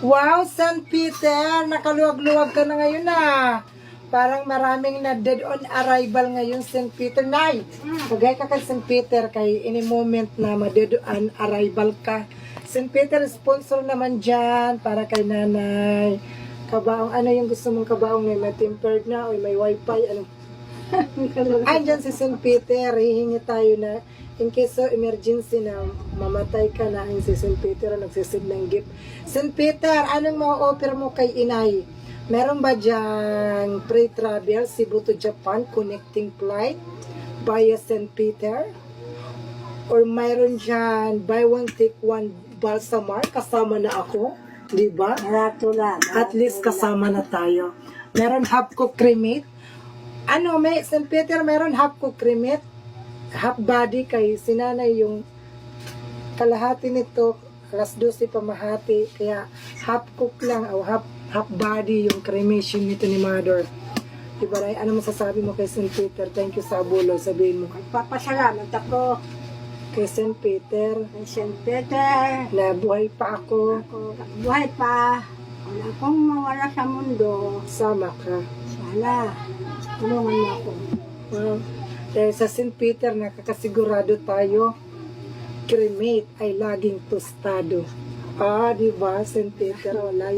Wow, St. Peter, nakaluwag-luwag ka na ngayon Parang maraming na dead on arrival ngayon, St. Peter. Nay, pagay ka kay St. Peter kay any moment na ma-dead on arrival ka. St. Peter, sponsor naman dyan para kay nanay. Kabaong, ano yung gusto mong kabaong? May tempered na o may wifi? Ano? Andyan si St. Peter, hihingi tayo na in case of emergency na mamatay ka na ang si St. Peter nagsisid ng gift. St. Peter, anong ma-offer mo kay inay? Meron ba diyang pre-travel Cebu to Japan connecting flight via St. Peter? Or mayroon dyan buy one take one Balsamar kasama na ako? Diba? At least kasama na tayo. Meron half cook cremate. Ano, may St. Peter meron half cook cremate. Half body kay sinanay yung kalahati nito alas 12 pamahati kaya half cook lang o half body yung cremation nito ni Mother. Diba Ray? Ano masasabi mo kay St. Peter? Thank you sa bulo. Sabihin mo. Papasalamat ako Kay St. Peter. kay St. Peter. Na buhay pa ako. Ako, buhay pa. Wala akong mawala sa mundo. Sama ka. Sana, tulungan mo ako. Well, dahil sa St. Peter, nakakasigurado tayo, cremate ay laging tostado. Diba, St. Peter, wala